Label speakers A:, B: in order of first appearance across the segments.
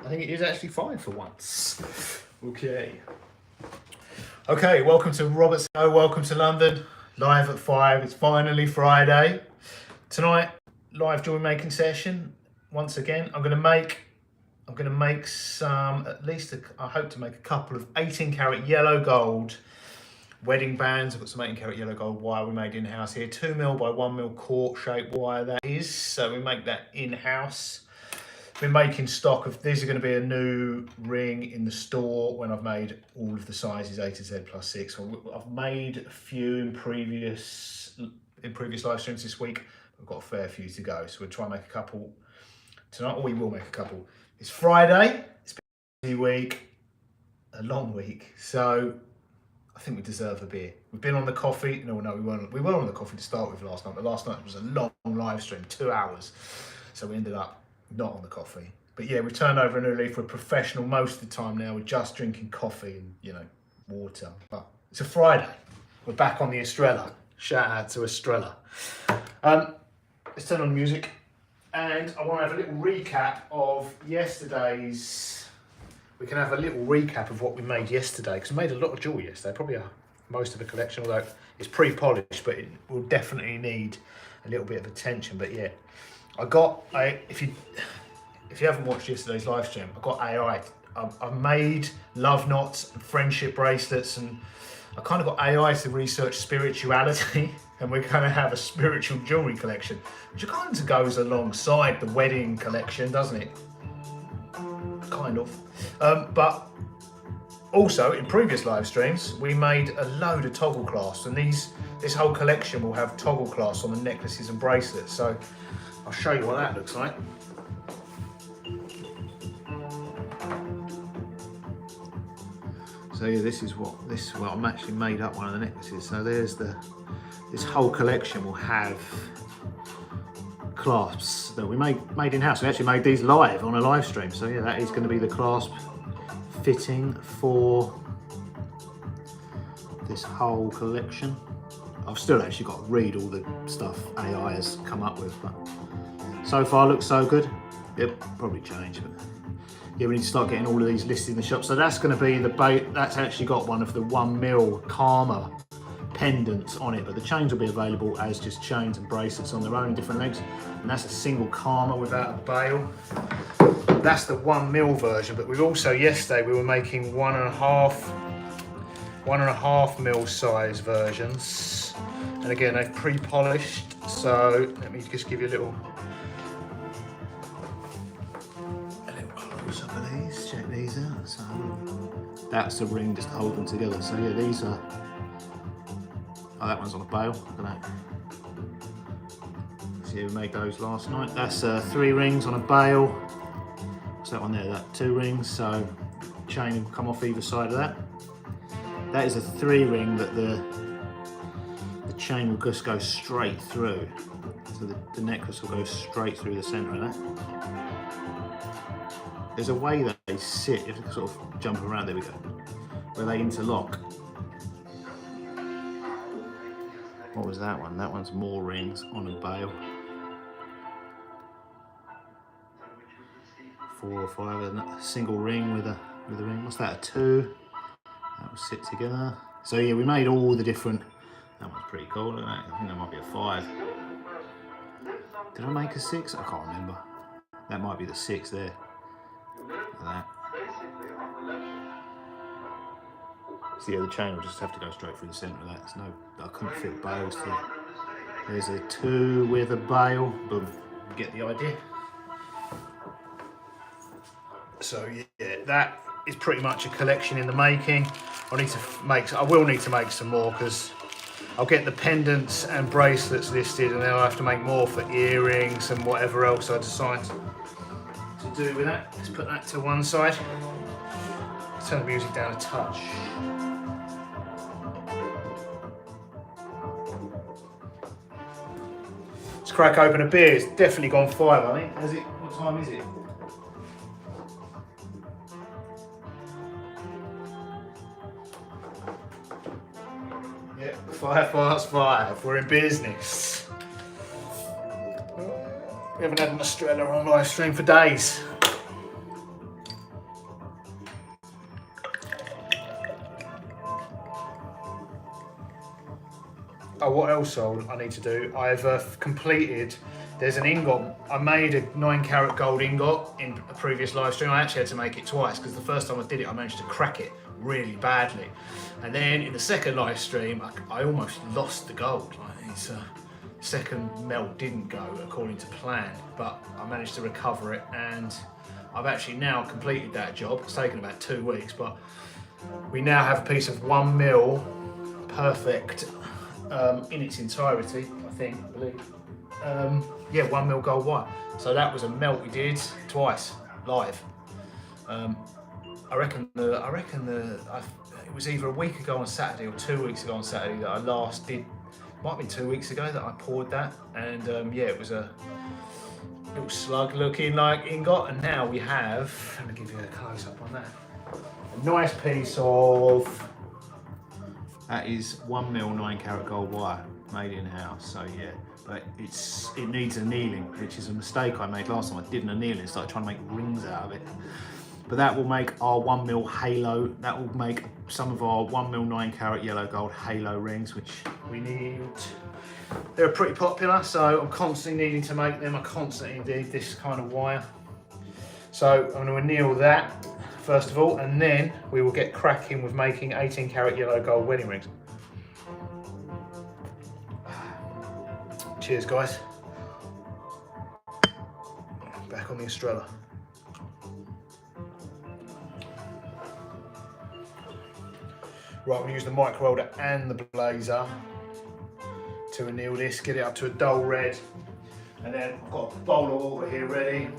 A: I think it is actually fine for once. Okay. Okay, welcome to Robert's Go, welcome to London. Live at 5, it's finally Friday. Tonight, live jewelry making session. Once again, I'm gonna make some, I hope to make a couple of 18 karat yellow gold wedding bands. I've got some 18 karat yellow gold wire we made in-house here. 2mm by 1mm court shaped wire that is. So we make that in-house. Been making stock of, these are going to be a new ring in the store when I've made all of the sizes A to Z plus 6. So I've made a few in previous live streams this week. I've got a fair few to go. So we'll try and make a couple tonight, or we will make a couple. It's Friday, it's been a busy week, a long week. So I think we deserve a beer. We've been on the coffee. No, we weren't. We were on the coffee to start with last night, but last night was a long live stream, 2 hours. So we ended up not on the coffee. But yeah, we've turned over a new leaf. We're professional most of the time now. We're just drinking coffee and, you know, water. But it's a Friday. We're back on the Estrella. Shout out to Estrella. Let's turn on music. And I want to have a little recap of yesterday's... We can have a little recap of what we made yesterday, because we made a lot of jewelry yesterday. Probably most of the collection, although it's pre-polished, but it will definitely need a little bit of attention. But yeah. If you haven't watched yesterday's live stream, I got AI. I made love knots and friendship bracelets, and I kind of got AI to research spirituality, and we're going to have a spiritual jewelry collection, which kind of goes alongside the wedding collection, doesn't it? Kind of. But also in previous live streams, we made a load of toggle clasps, and this whole collection will have toggle clasps on the necklaces and bracelets. So I'll show you what that looks like. So yeah, this is what I'm actually made up one of the necklaces. So there's this whole collection will have clasps that we made in-house. We actually made these live on a live stream. So yeah, that is going to be the clasp fitting for this whole collection. I've still actually got to read all the stuff AI has come up with, but so far looks so good. It'll probably change, but yeah, we need to start getting all of these listed in the shop. So that's going to be that's actually got one of the 1mm Karma pendants on it, but the chains will be available as just chains and bracelets on their own, different lengths. And that's a single Karma without a bail. That's the 1mm version, but we've also, yesterday we were making 1.5mm size versions. And again, they've pre-polished. So let me just give you a little close up of these. Check these out. So that's the ring just to hold them together. So yeah, these are. Oh, that one's on a bail. Look at that. So yeah, we made those last night. That's 3 rings on a bail. What's that one there? That 2 rings. So chain will come off either side of that. That is a 3 ring that the chain will just go straight through. So the necklace will go straight through the centre of that. There's a way that they sit, you have to sort of jump around, there we go, where they interlock. What was that one? That one's more rings on a bail. 4 or 5, a single ring with a ring. What's that, a 2? That will sit together. So yeah, we made all the different. That one's pretty cool, isn't it? I think that might be a 5. Did I make a 6? I can't remember. That might be the 6 there. Like that. So yeah, the chain will just have to go straight through the centre of that. I couldn't fit bails through. There's a 2 with a bail. Boom. Get the idea. So yeah, that is pretty much a collection in the making. I will need to make some more, because I'll get the pendants and bracelets listed, and then I'll have to make more for earrings and whatever else I decide to do with that. Let's put that to one side. Let's turn the music down a touch. Let's crack open a beer. It's definitely gone 5, I think. Has it? What time is it? Yeah, 5:05. We're in business. We haven't had an Estrella on live stream for days. Oh, what else I need to do? I've completed, there's an ingot. I made a 9 carat gold ingot in a previous live stream. I actually had to make it twice because the first time I did it, I managed to crack it really badly. And then in the second live stream, I almost lost the gold. Like, it's, second melt didn't go according to plan, but I managed to recover it, and I've actually now completed that job. It's taken about 2 weeks, but we now have a piece of 1 mil perfect in its entirety, I believe. Yeah, 1 mil gold wire. So that was a melt we did twice live. I reckon it was either a week ago on Saturday or 2 weeks ago on Saturday that I last did. Might have been 2 weeks ago that I poured that, and yeah, it was a little slug looking like ingot, and now we have, let me give you a close up on that, a nice piece of, that is 1 mil 9 carat gold wire made in house. So yeah, but it needs annealing, which is a mistake I made last time. I didn't anneal it, started trying to make rings out of it. But that will make our 1 mil halo, that will make some of our 1 mil 9 carat yellow gold halo rings, which we need. They're pretty popular, so I'm constantly needing to make them. I constantly need this kind of wire. So I'm going to anneal that first of all, and then we will get cracking with making 18 carat yellow gold wedding rings. Cheers, guys. Back on the Estrella. Right, I'm going to use the micro welder and the blazer to anneal this, get it up to a dull red, and then I've got a bowl of water here ready,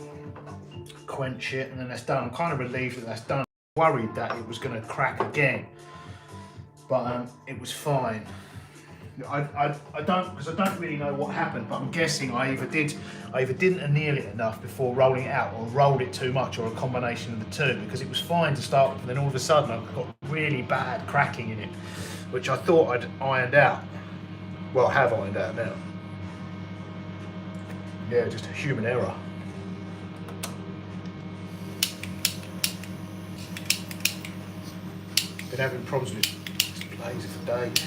A: quench it, and then that's done. I'm kind of relieved that that's done. Worried that it was going to crack again, but it was fine. I don't really know what happened, but I'm guessing I either didn't anneal it enough before rolling it out, or rolled it too much, or a combination of the two, because it was fine to start with, and then all of a sudden I've got really bad cracking in it, which I thought I'd ironed out. Well, I have ironed out now. Yeah, just a human error. Been having problems with this blazer for days.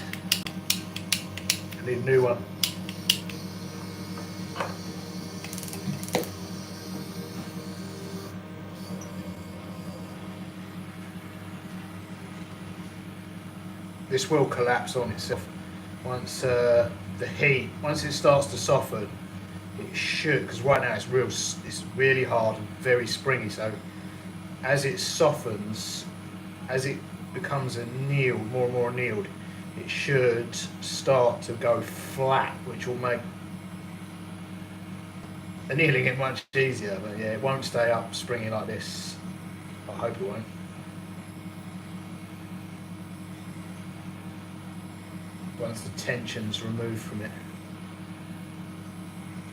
A: I need a new one. This will collapse on itself once the heat, once it starts to soften. It should, because right now it's really hard and very springy. So as it softens, as it becomes annealed, more and more annealed, it should start to go flat, which will make annealing it much easier. But yeah, it won't stay up springy like this. I hope it won't. Once the tension's removed from it.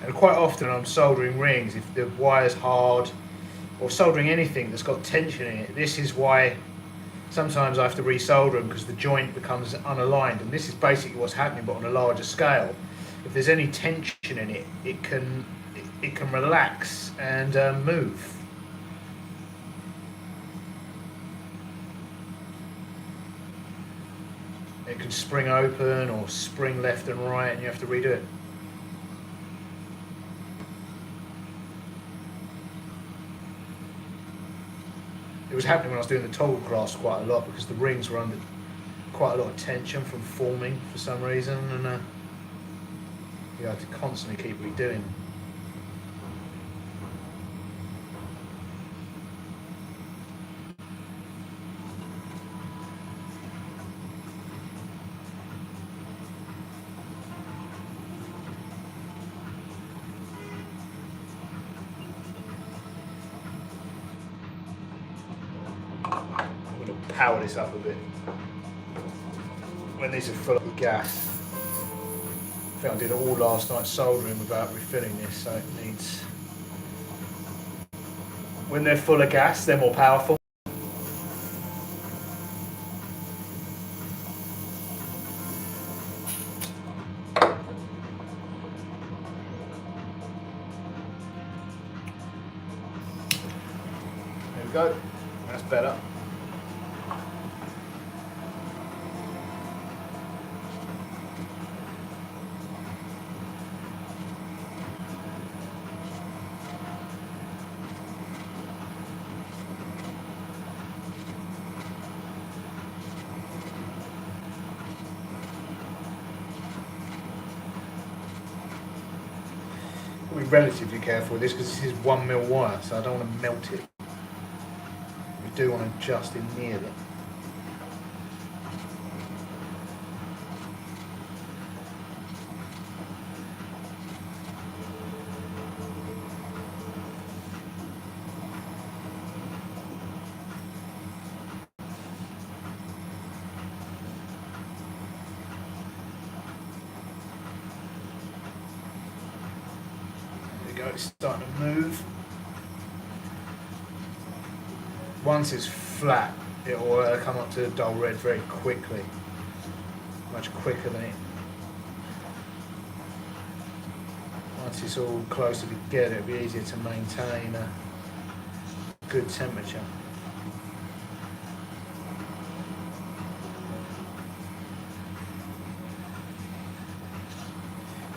A: And quite often I'm soldering rings, if the wire's hard, or soldering anything that's got tension in it, this is why sometimes I have to resolder them, because the joint becomes unaligned, and this is basically what's happening, but on a larger scale. If there's any tension in it, it can relax and move. It can spring open or spring left and right, and you have to redo it. It was happening when I was doing the toggle crafts quite a lot, because the rings were under quite a lot of tension from forming for some reason, and you had to constantly keep redoing. I'm going to power this up a bit. When these are full of gas, I think I did it all last night soldering without refilling this, so it needs... When they're full of gas, they're more powerful. There we go, that's better. relatively careful with this because this is 1mm wire, so I don't want to melt it. We do want to just in near it. It's starting to move. Once it's flat, it will come up to the dull red very quickly, much quicker than it. Once it's all closer together, it'll be easier to maintain a good temperature.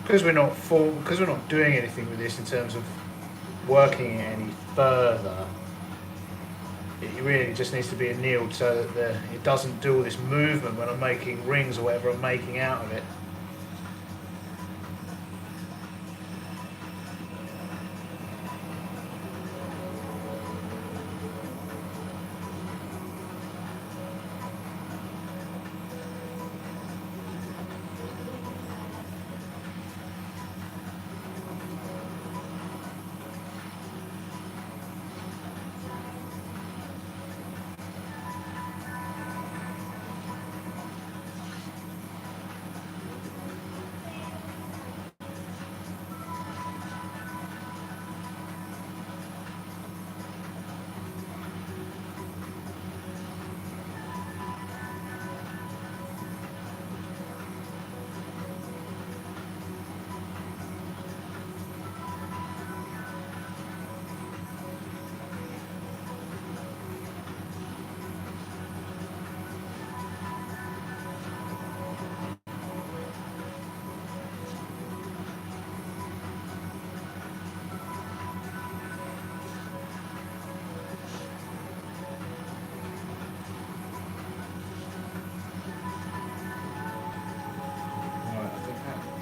A: Because we're not doing anything with this in terms of working it any further, it really just needs to be annealed so that it doesn't do all this movement when I'm making rings or whatever I'm making out of it.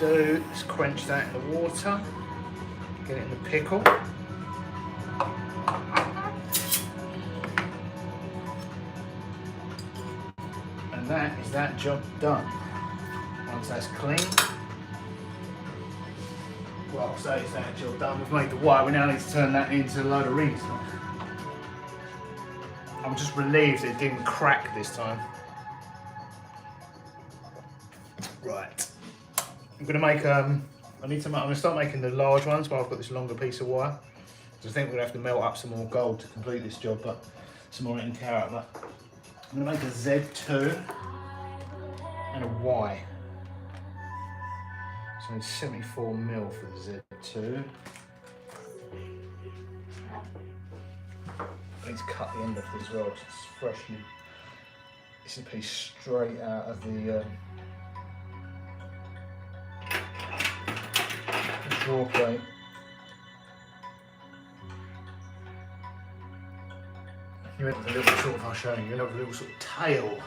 A: Let's quench that in the water, get it in the pickle. And that is that job done. Once that's clean, well, I'll say it's that job done. We've made the wire, we now need to turn that into a load of rings. I'm just relieved it didn't crack this time. Right. I'm going to make, I'm going to start making the large ones while I've got this longer piece of wire. So I think we're going to have to melt up some more gold to complete this job, but some more in carat. But I'm going to make a Z2 and a Y. So it's 74mm for the Z2. I need to cut the end off as well, because it's freshly, it's a piece straight out of the draw plate. You end up with a little sort of, I'll show you, you end up with a little sort of tail.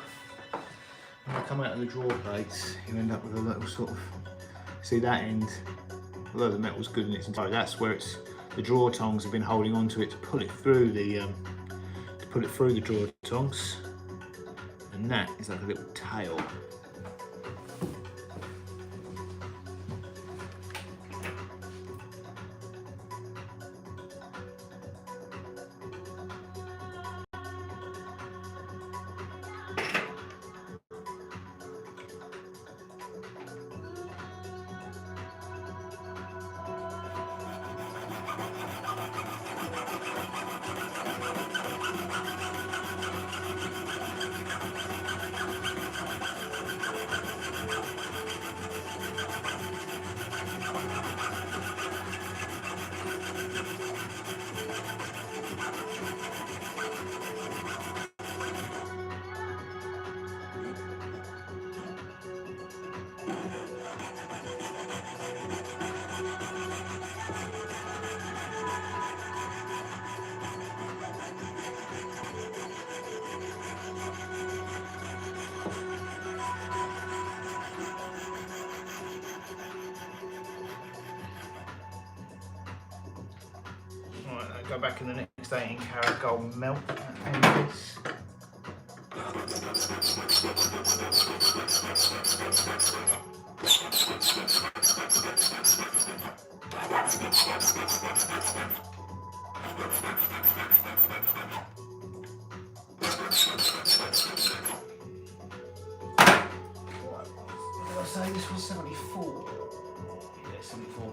A: When you come out of the draw plates, you end up with a little sort of, see that end, although the metal's good in its entirety, that's where it's, the draw tongs have been holding onto it to pull it through the draw tongs, and that is like a little tail. go back in the next 18 karat gold and melt this. Did I say this was 74? Yeah, 74.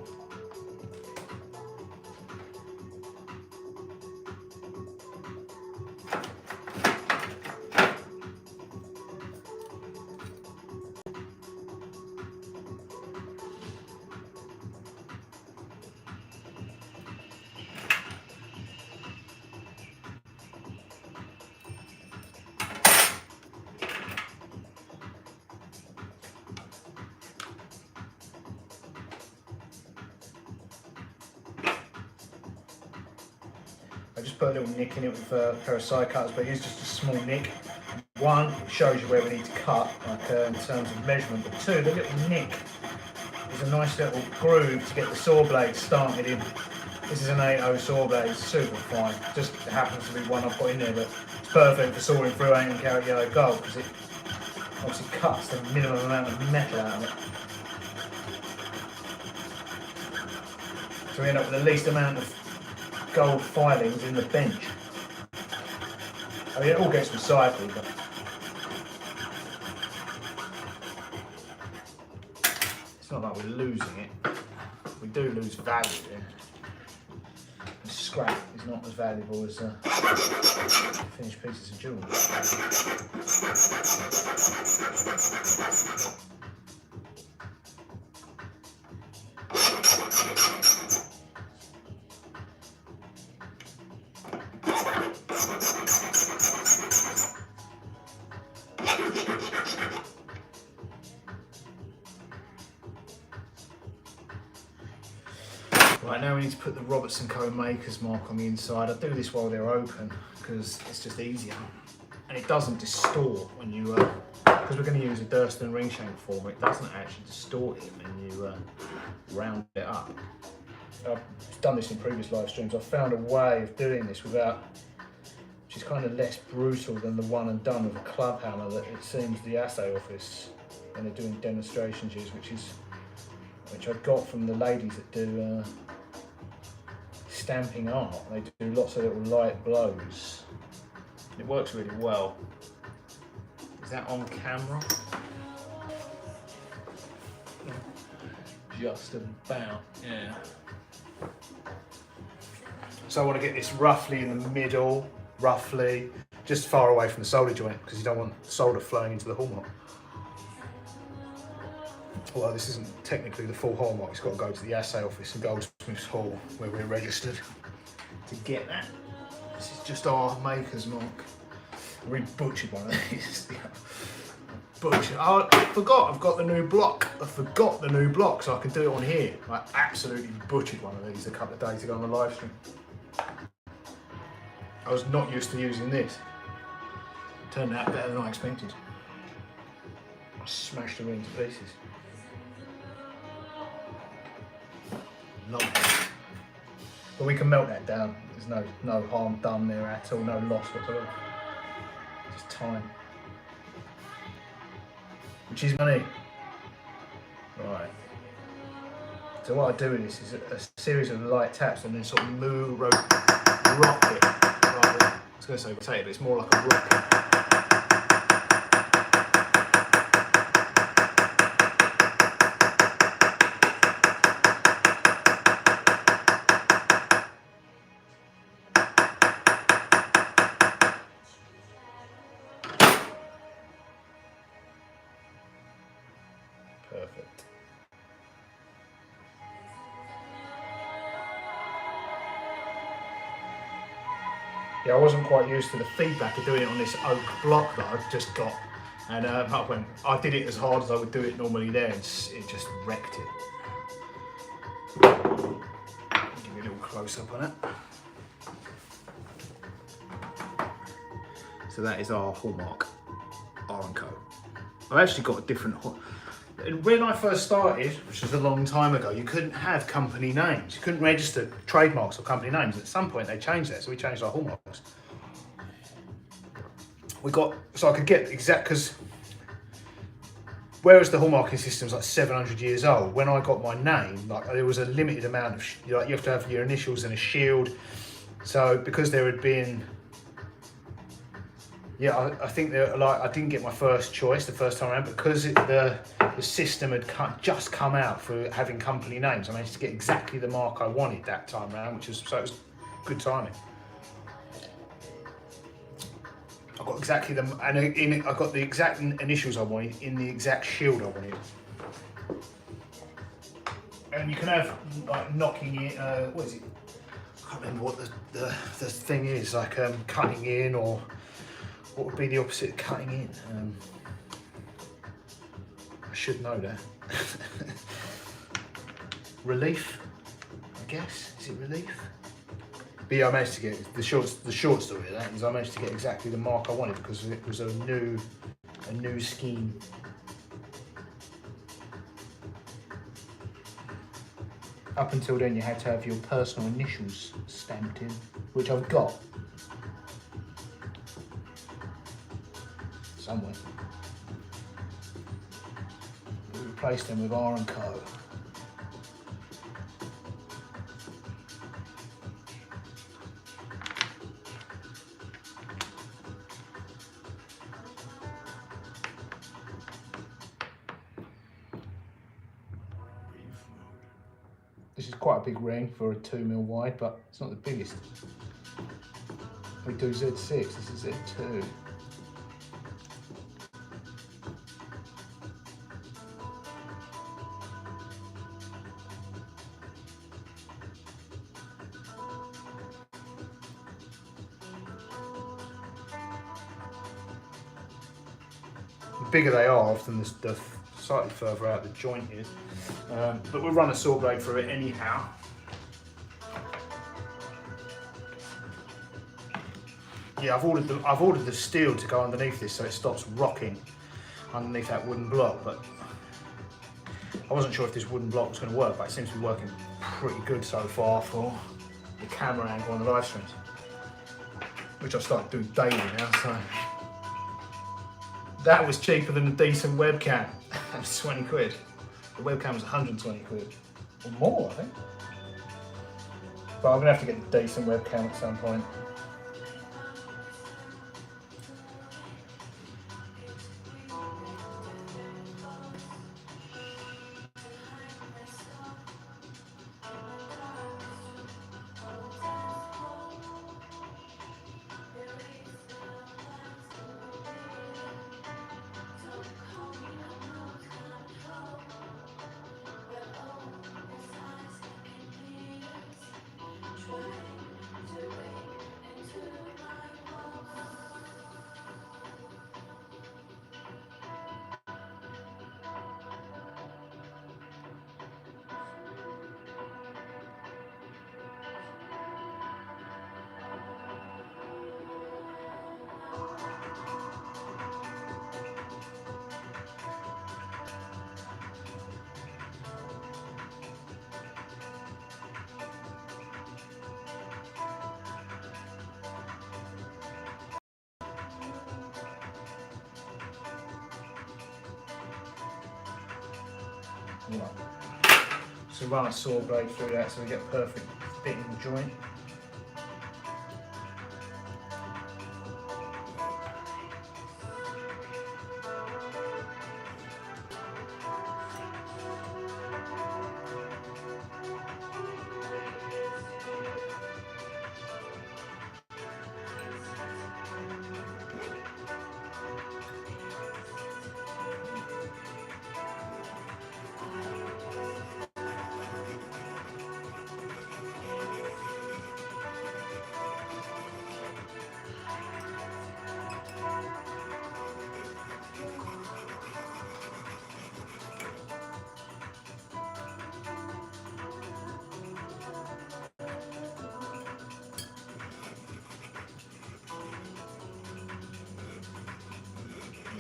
A: I just put a little nick in it with a pair of side cutters, but it's just a small nick. One, it shows you where we need to cut, like in terms of measurement, but two, the little nick is a nice little groove to get the saw blade started in. This is an 8.0 saw blade, it's super fine. Just happens to be one I've got in there, but it's perfect for sawing through 18 karat yellow gold because it obviously cuts the minimum amount of metal out of it. So we end up with the least amount of gold filings in the bench. I mean, it all gets recycled, but it's not like we're losing it. We do lose value then. The scrap is not as valuable as finished pieces of jewellery. Right, now we need to put the Robertson Co maker's mark on the inside. I do this while they're open because it's just easier. And it doesn't distort when you, because we're going to use a Durston ring shank former, it doesn't actually distort it when you round it up. I've done this in previous live streams. I've found a way of doing this without, which is kind of less brutal than the one and done with a club hammer that it seems the assay office, when they're doing demonstrations, use, which I got from the ladies that do stamping art. They do lots of little light blows. It works really well. Is that on camera? Just about, yeah. So I want to get this roughly in the middle, roughly, just far away from the solder joint because you don't want solder flowing into the hallmark. Although this isn't technically the full hallmark, it's got to go to the assay office in Goldsmiths Hall where we're registered to get that. This is just our maker's mark. I really butchered one of these. Butchered. Oh, I forgot, I've got the new block. I forgot the new block, so I can do it on here. I absolutely butchered one of these a couple of days ago on the live stream. I was not used to using this. Turned out better than I expected. I smashed them into pieces. Lovely. But we can melt that down. There's no harm done there at all, no loss whatsoever. Just time. Which is money. Right. So what I do with this is a series of light taps and then sort of move, rock it. I was going to say rotate, but it's more like a rocket. Perfect. Yeah, I wasn't quite used to the feedback of doing it on this oak block that I've just got. And when I did it as hard as I would do it normally there, and it just wrecked it. Give you a little close up on it. So that is our hallmark, R&Co. I've actually got a different, And when I first started, which was a long time ago, you couldn't have company names. You couldn't register trademarks or company names. At some point they changed that, so we changed our hallmarks. So I could get exact, because whereas the hallmarking system's like 700 years old, when I got my name, like there was a limited amount of, you have to have your initials and a shield. So because there had been, I think I didn't get my first choice the first time around, because the system had just come out for having company names. I managed to get exactly the mark I wanted that time around, so it was good timing. I got exactly I got the exact initials I wanted in the exact shield I wanted. And you can have like knocking in, what is it? I can't remember what the thing is, like cutting in, or what would be the opposite of cutting in? I should know that. Relief, I guess. Is it relief? But yeah, I managed to get the short story of that is I managed to get exactly the mark I wanted, because it was a new scheme. Up until then, you had to have your personal initials stamped in, which I've got somewhere. We replaced them with R & Co. This is quite a big ring for a 2mm wide, but it's not the biggest. We do Z6, this is Z2. The bigger they are, often the slightly further out the joint is. But we'll run a saw blade through it anyhow. Yeah, I've ordered the steel to go underneath this so it stops rocking underneath that wooden block, but I wasn't sure if this wooden block was going to work, but it seems to be working pretty good so far for the camera angle on the live streams, which I've started doing daily now, so. That was cheaper than a decent webcam. That was 20 quid. The webcam was 120 quid. Or more, I think. But I'm gonna have to get the decent webcam at some point. Right. So run a saw blade through that so we get a perfect fit in the joint.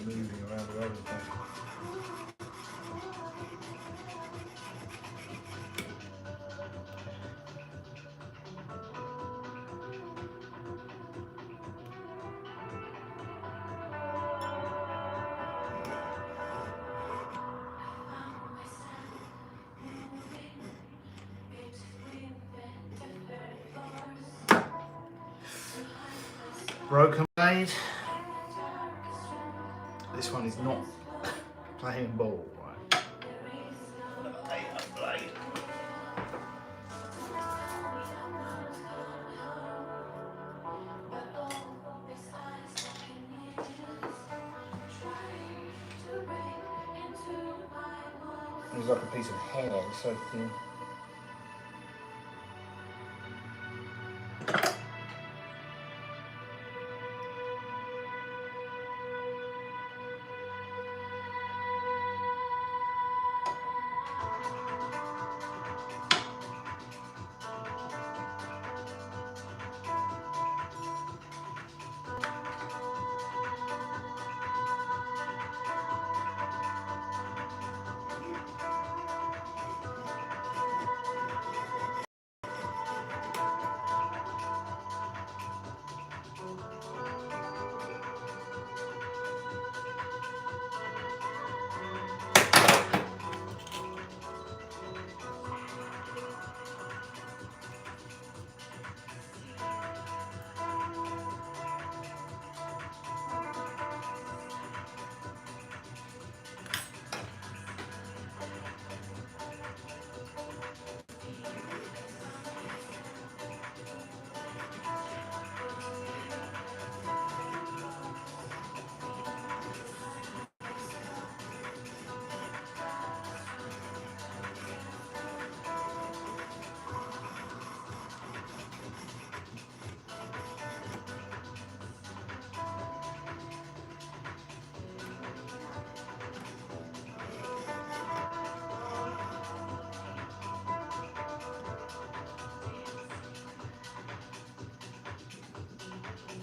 A: Moving around all over the place. broken blade. This one is not playing ball, right? Take that blade. It's like a piece of hair, so thin.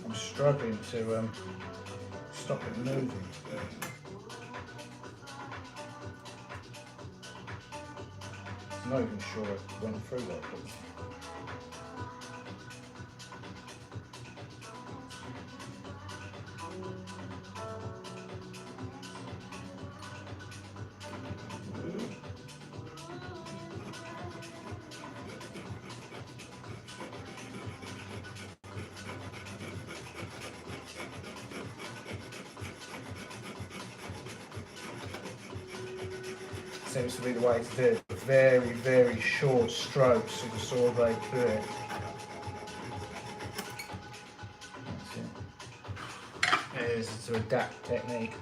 A: I'm struggling to stop it moving. I'm not even sure it went through that. Seems to be the way to do it. Very, very short strokes of the saw blade through it. That's it. It is to adapt technique.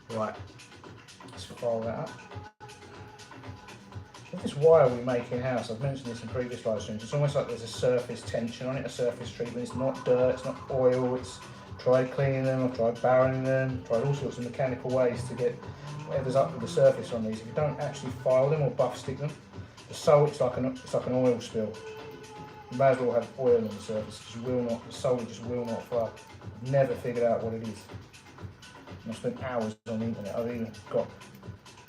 A: Right, let's file that up. With this wire we make in-house, I've mentioned this in previous live streams, it's almost like there's a surface tension on it, a surface treatment. It's not dirt, it's not oil, it's tried cleaning them, I've tried barreling them, tried all sorts of mechanical ways to get whatever's up with the surface on these. If you don't actually file them or buff stick them, the sole, it's like an oil spill. You may as well have oil on the surface, the sole just will not flow. I've never figured out what it is. And I've spent hours on the internet, I've even got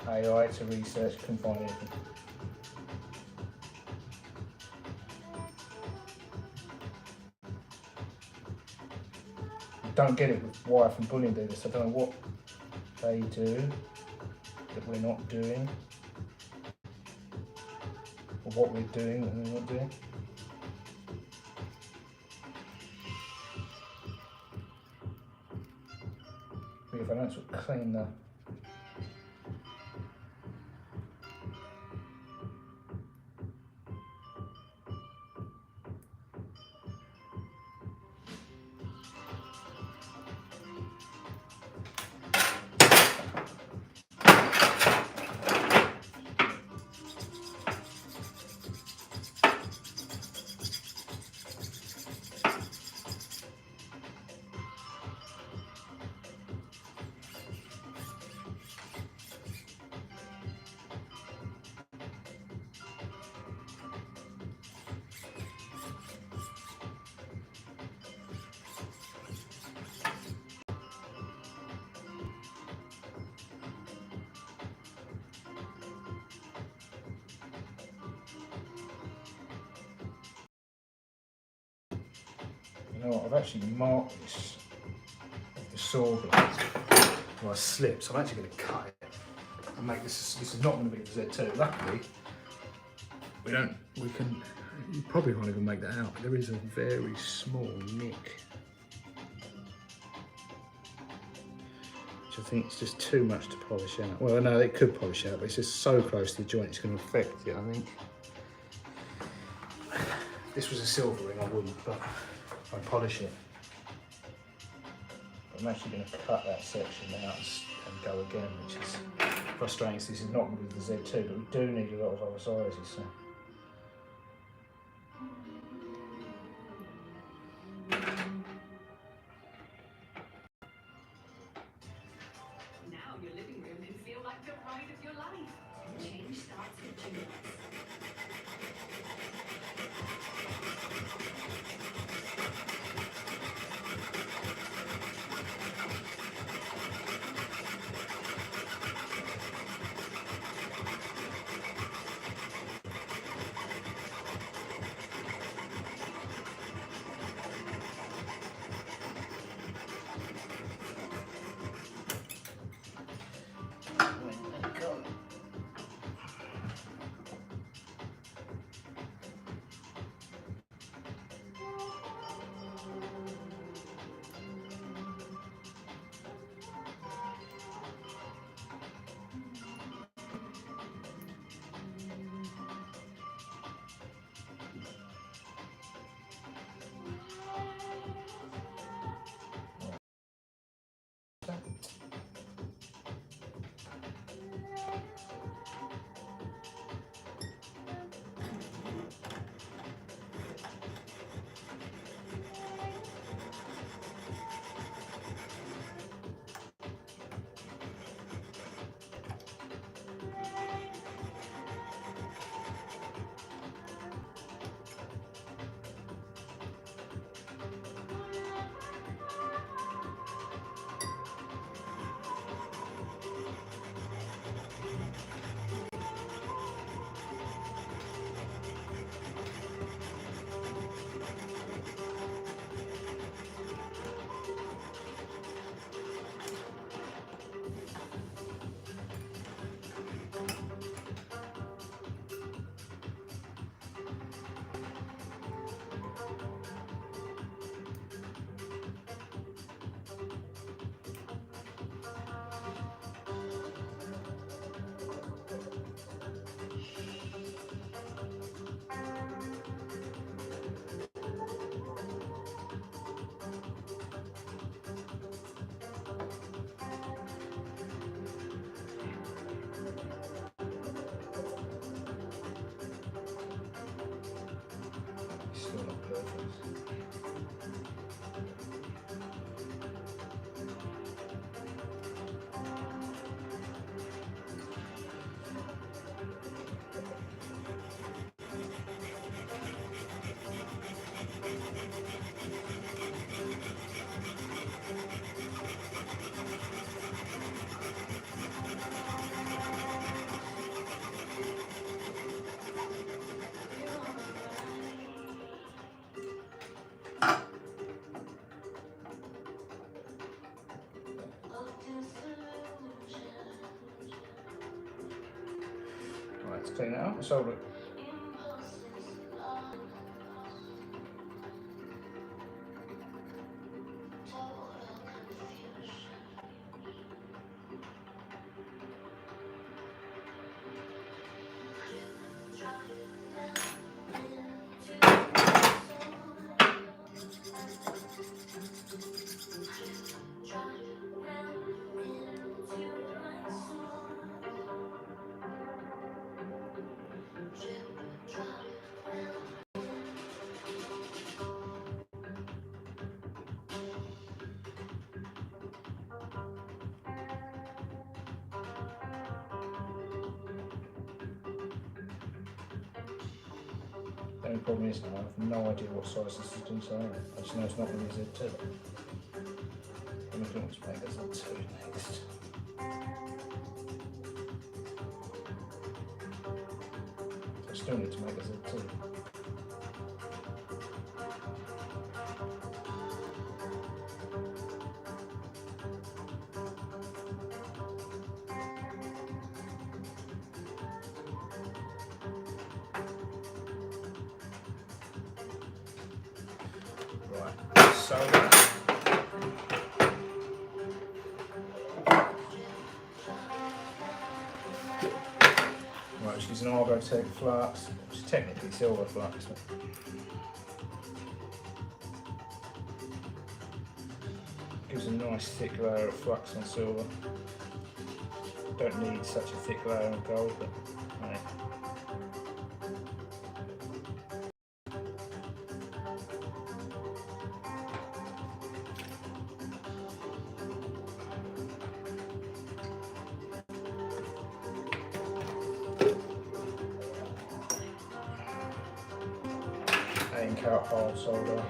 A: AI to research, couldn't find anything. Don't get it with wire from bullion do this. I don't know what they do that we're not doing, or what we're doing that we're not doing. But if I don't sort of clean the I've actually marked this with the saw blade where I slipped, so I'm actually going to cut it and make this. This is not going to be the Z2. Luckily, we can You probably can't even make that out. There is a very small nick, which I think is just too much to polish out. Well, no, it could polish out, but it's just so close to the joint, it's going to affect it, I think. If this was a silver ring, I wouldn't, but I'd polish it. I'm actually going to cut that section out and go again, which is frustrating. This is not with the Z2, but we do need a lot of other sizes. So.
B: Now your living room can feel like the ride of your life. Change starts with Julius. Still not perfect. Right, let's clean it out and solder it. The only problem is now I have no idea what size this is inside. I just know it's not going to be Z2. I'm going to make a Z2 next. I still need to make a Z2. solder. Right, just using Argotec flux, which is technically silver flux. Gives a nice thick layer of flux on silver. Don't need such a thick layer on gold, but hey. Ink out hard solder.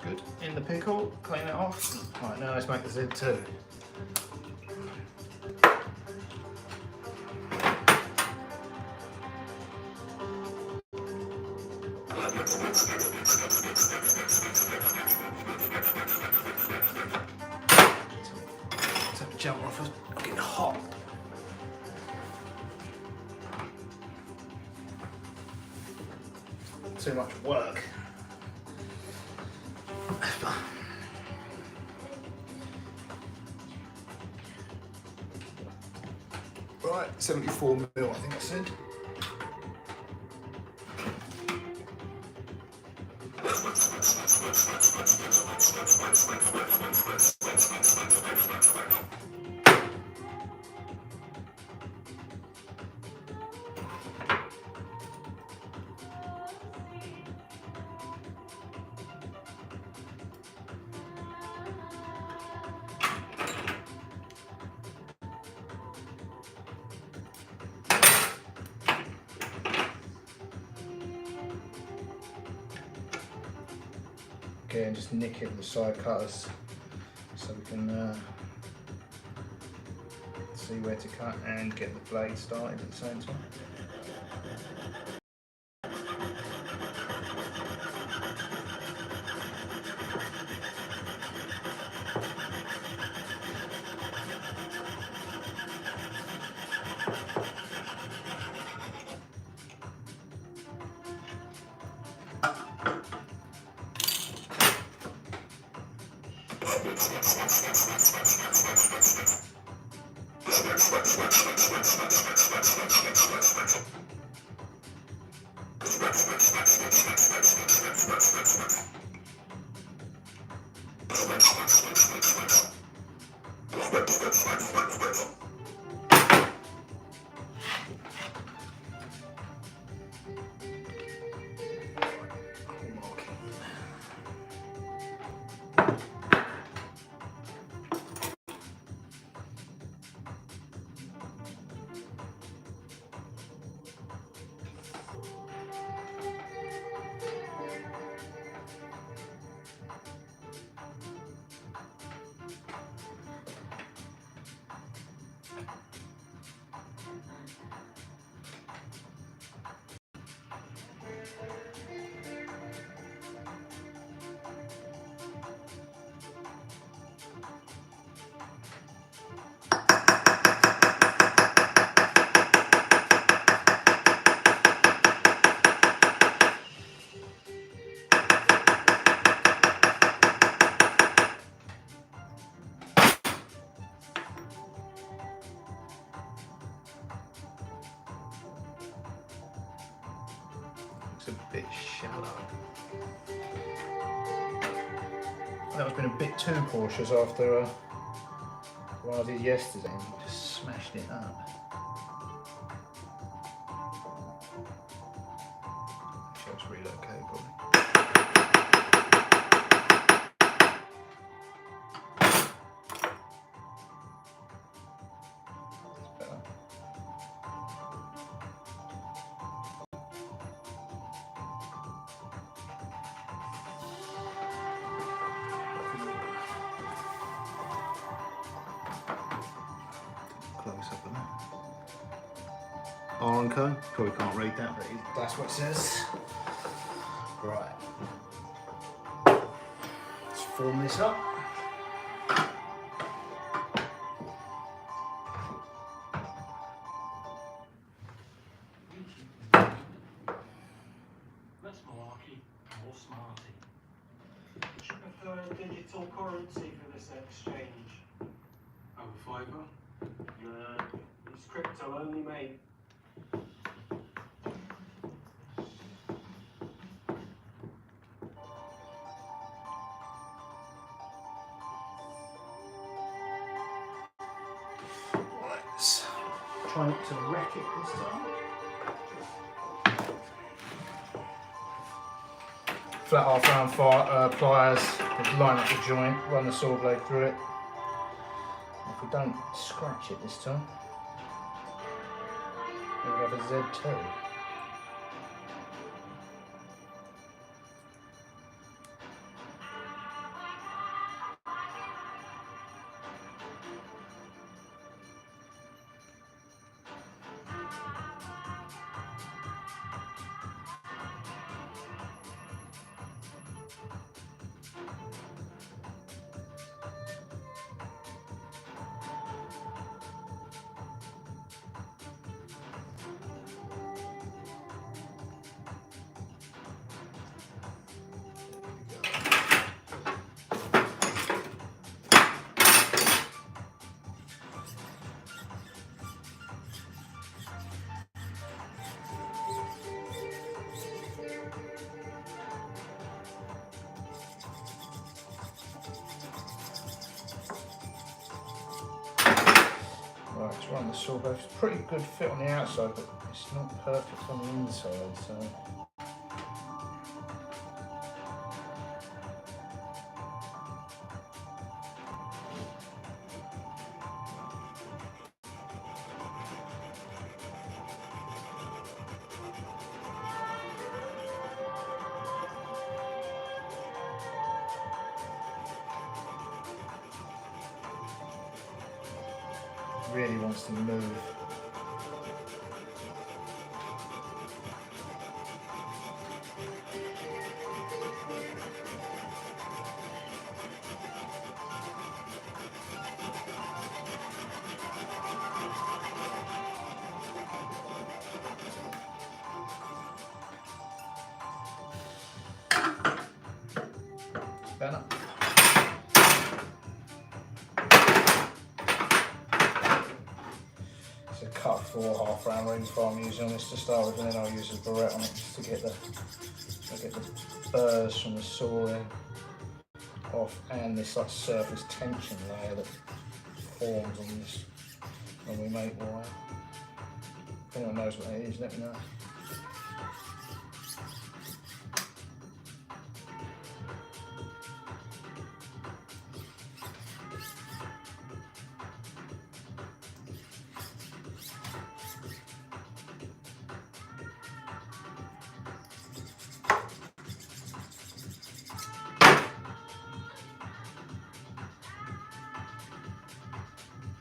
A: Good. In the pickle, clean it off. Right, now let's make the Z2. Take the jumper off, I'm getting hot. Too much work. Right, 74 mil, I think I said. Again, just nick it with the side cutters so we can see where to cut and get the blade started at the same time. Looks a bit shallow. That was been a bit too cautious after what I did yesterday. Just smashed it up. Let's relocate probably. Close up on that. Arnco, probably can't read that, but that's what it says. Right. Let's form this up.
C: That's malarkey, more smarty. Would you prefer a digital currency for this exchange? Over fibre? No, it's crypto only, mate.
A: Let's try not to wreck it this time. Flat half round pliers, line up the joint, run the saw blade through it. If we don't scratch it this time, we'll have a Z2. Right, let's run the saw blade. It's a pretty good fit on the outside, but it's not perfect on the inside, so. Really wants to move. Better. Cut 4 half round rings before I'm using on this to start with, and then I'll use a barrette on it just to get the burrs from the saw off, and this like surface tension layer that forms on this when we make wire. If anyone knows what that is, let me know.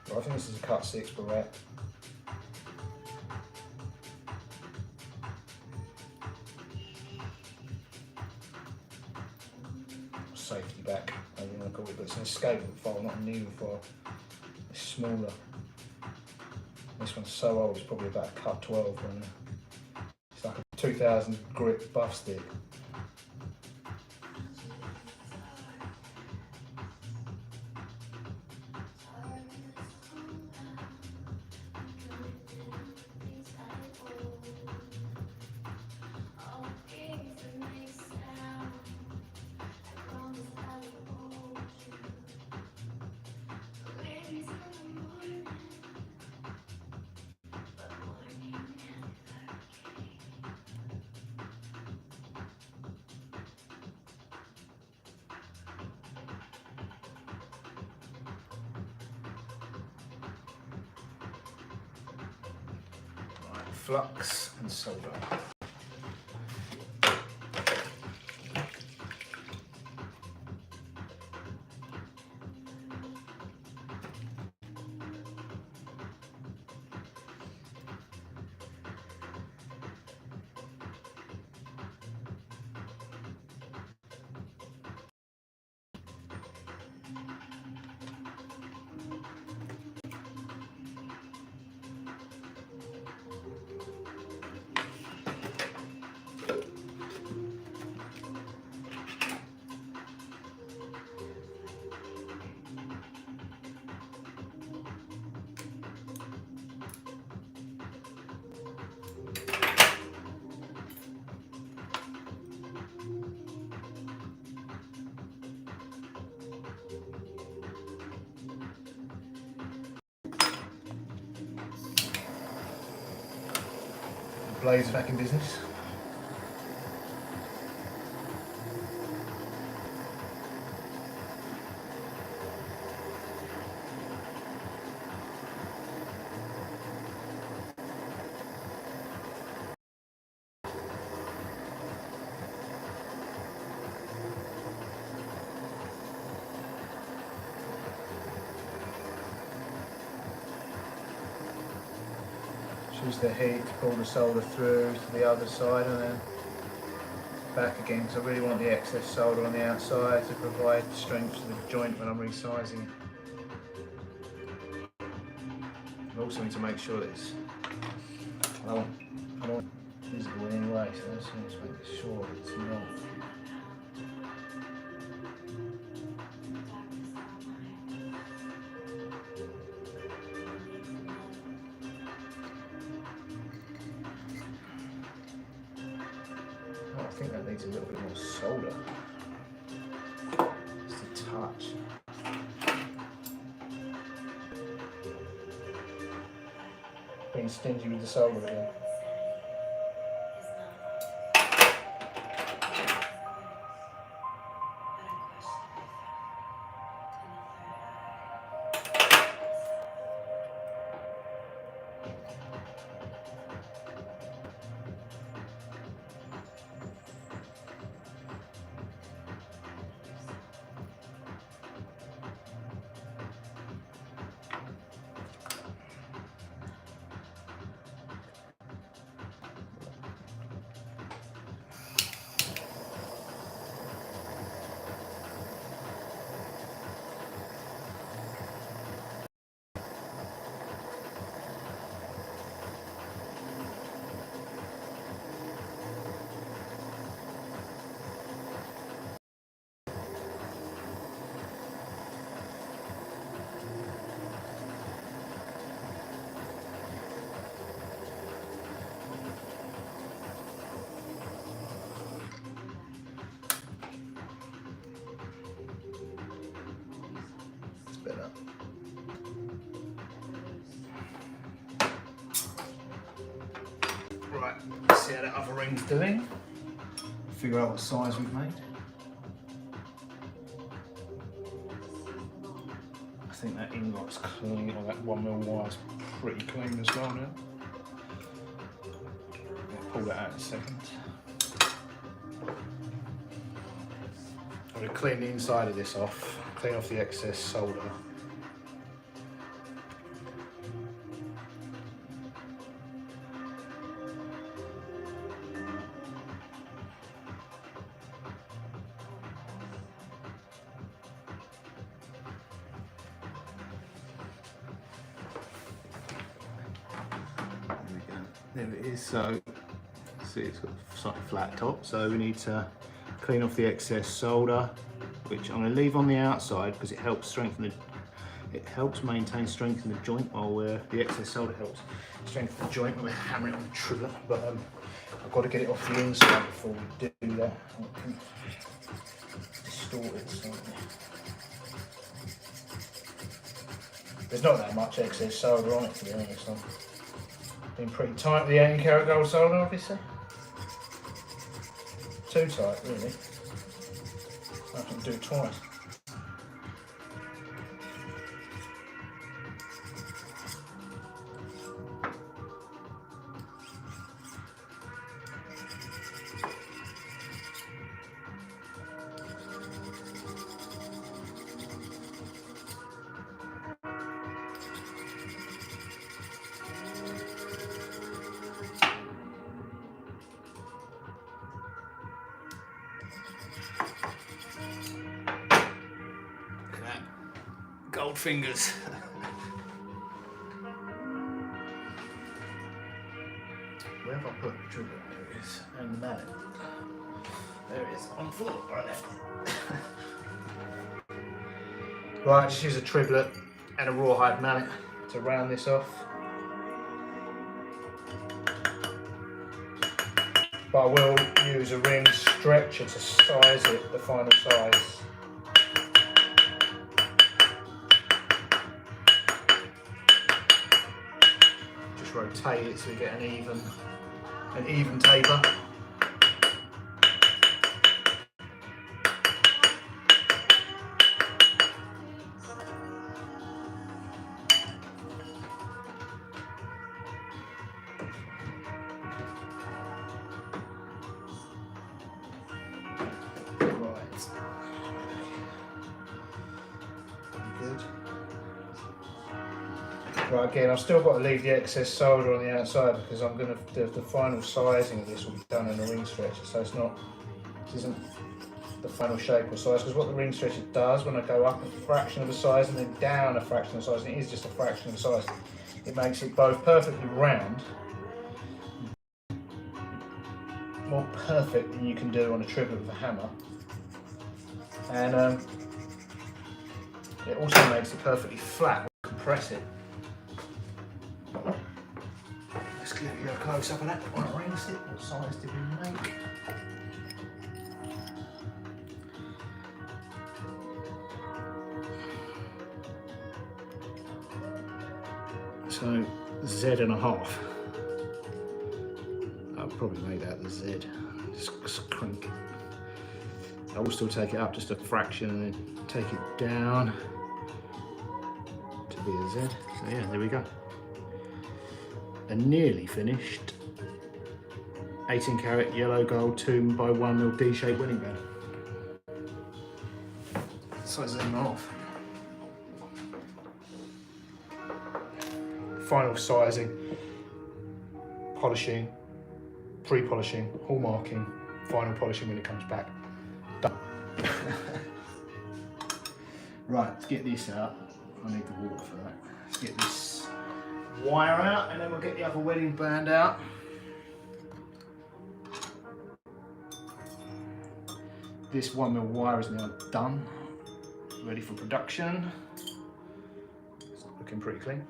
A: I think this is a cut 6 barrette. Safety back, I don't know what to call it, but it's an escapement file, not a new file. It's smaller. This one's so old, it's probably about a cut 12 right now. It's like a 2000 grit buff stick. flux and solder. Blades back in business. Use the heat to pull the solder through to the other side and then back again, because I really want the excess solder on the outside to provide strength to the joint when I'm resizing it. I also need to make sure that it's, I don't want it visible in any way, so I just need to make sure it's not. I think that needs a little bit more solder. Just a touch. Being stingy with the solder again. Better. Right, let's see how that other ring's doing. Figure out what size we've made. I think that ingot's clean, or that 1mm wire's pretty clean as well now. I'll pull that out in a second. I'm going to clean the inside of this off, clean off the excess solder. There it is. So see, it's got a slightly flat top, so we need to clean off the excess solder, which I'm going to leave on the outside because it helps strengthen it helps maintain strength in the joint, while the excess solder helps strengthen the joint when we're hammering on the trigger. But I've got to get it off the inside before we do that. I can distort it slightly. There's not that much excess solder on it, to be honest. I've been pretty tight with the 18 karat gold solder, obviously. Too tight, really. I can do it twice. gold fingers. Where have I put the trigger? There it is, and the mallet. There it is, on the floor where I left it. Right, just use a triblet and a rawhide mallet to round this off. But I will use a ring stretcher to size it, the final size. Just rotate it so we get an even taper. Right, again, I've still got to leave the excess solder on the outside because I'm going to the final sizing of this will be done in a ring stretcher, so this isn't the final shape or size, because what the ring stretcher does when I go up a fraction of a size and then down a fraction of a size, and it is just a fraction of a size, it makes it both perfectly round, more perfect than you can do on a triblet with a hammer, and it also makes it perfectly flat when you compress it. Let's give you a close up of that on a ring stick. What size did we make? So Z1/2. I'll probably make that the Z. Just crank it. I will still take it up just a fraction and then take it down to be a Z. So yeah, there we go. A nearly finished 18 karat yellow gold 2x1mm D-shaped wedding band. Size them off. Final sizing, polishing, pre-polishing, hallmarking, final polishing when it comes back. Done. Right, let's get this out. I need the water for that. Let's get this wire out and then we'll get the other wedding band out. This 1mm wire is now done, ready for production. It's looking pretty clean.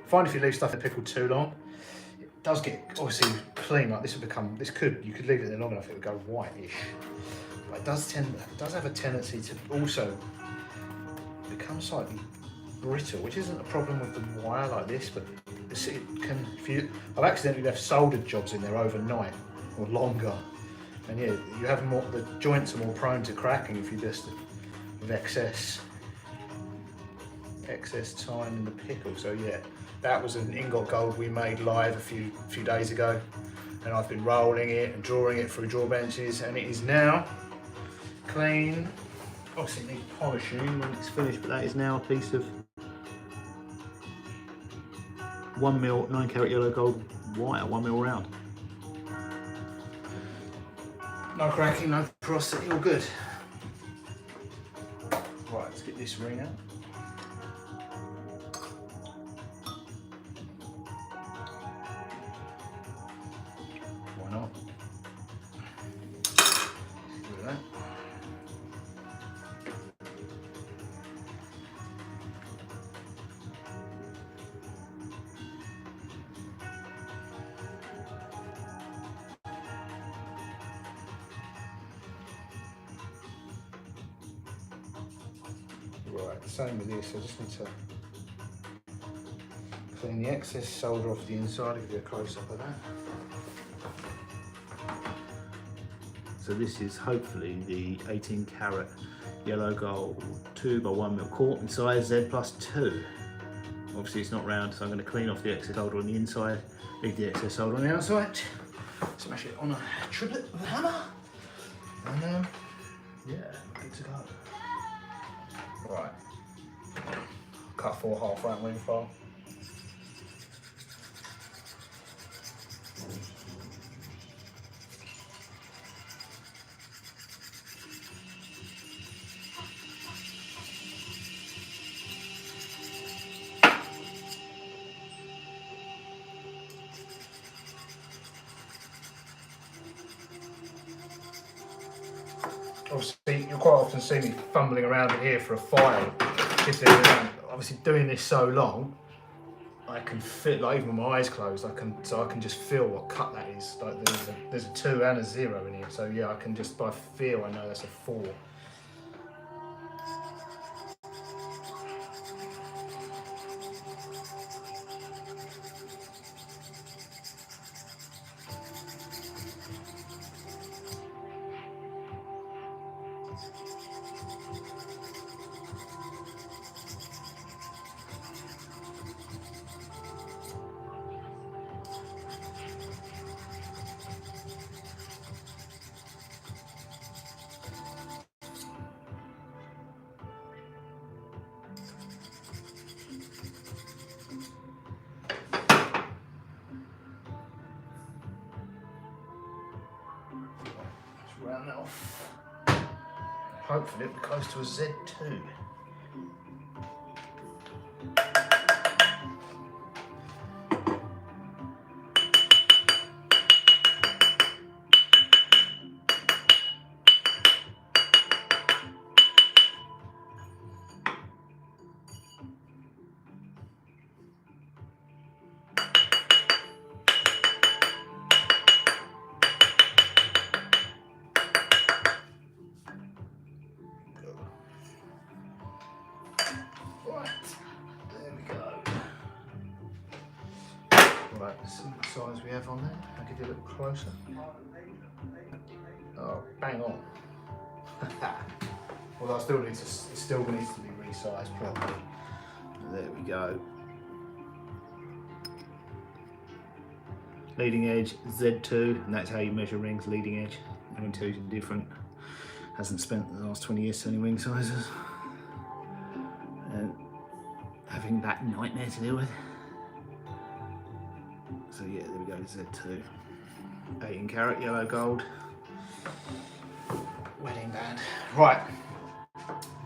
A: Find if you leave stuff in pickle too long, it does get obviously clean. Like this will become, you could leave it there long enough, it would go whitish. But it does have a tendency to also become slightly brittle, which isn't a problem with the wire like this, but it can, I've accidentally left soldered jobs in there overnight or longer, and yeah, you have more, the joints are more prone to cracking if you just with excess time in the pickle. So yeah, that was an ingot gold we made live a few days ago, and I've been rolling it and drawing it through draw benches, and it is now clean. Obviously it needs polishing when it's finished, but that is now a piece of 1mm 9 karat yellow gold wire, 1mm round. No cracking, no porosity, all good. Right, let's get this ring out. Why not? Look at that. Right, same with this, I just need to clean the excess solder off the inside. I'll give you a close up of that. So this is hopefully the 18 karat yellow gold 2x1mm quart in size Z+2. Obviously it's not round, so I'm going to clean off the excess solder on the inside, leave the excess solder on the outside, smash it on a triplet with a hammer, and yeah, good to go. Right, cut 4 half round wing file. quite often see me fumbling around in here for a file. Obviously doing this so long, I can feel, like even with my eyes closed, I can just feel what cut that is. Like there's a 2 and a 0 in here, so yeah, I can just by feel I know that's a 4. Round that off. Hopefully it'll be close to a Z2. Right, let's see what size we have on there. I'll give you a little closer. Oh, bang on. Well, it still needs to be resized properly. There we go. Leading edge Z2, and that's how you measure rings, leading edge. Every two's different. Hasn't spent the last 20 years selling ring sizes. And having that nightmare to deal with. So yeah, there we go, Z2. 18 carat yellow gold. Wedding band. Right,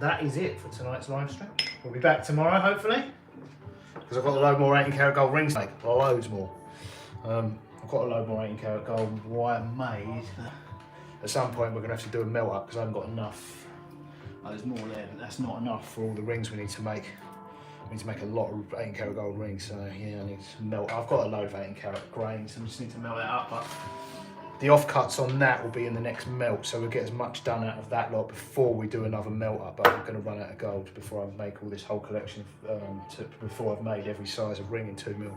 A: that is it for tonight's live stream. We'll be back tomorrow, hopefully. Because I've got a load more 18 carat gold rings to make, loads more. I've got a load more 18 karat gold wire made. At some point we're going to have to do a melt up because I haven't got enough. There's more there, but that's not enough for all the rings we need to make. We need to make a lot of 18 karat gold rings, so yeah, I need to melt. I've got a load of 18 karat grains, so I just need to melt that up. But the offcuts on that will be in the next melt, so we'll get as much done out of that lot before we do another melt up. But I'm going to run out of gold before I make all this whole collection, before I've made every size of ring in 2mm.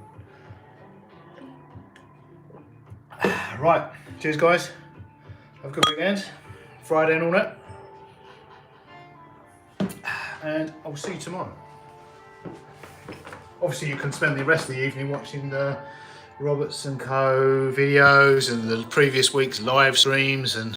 A: Right, cheers guys. Have a good weekend, Friday and all that. And I'll see you tomorrow. Obviously you can spend the rest of the evening watching the Roberts & Co videos and the previous week's live streams and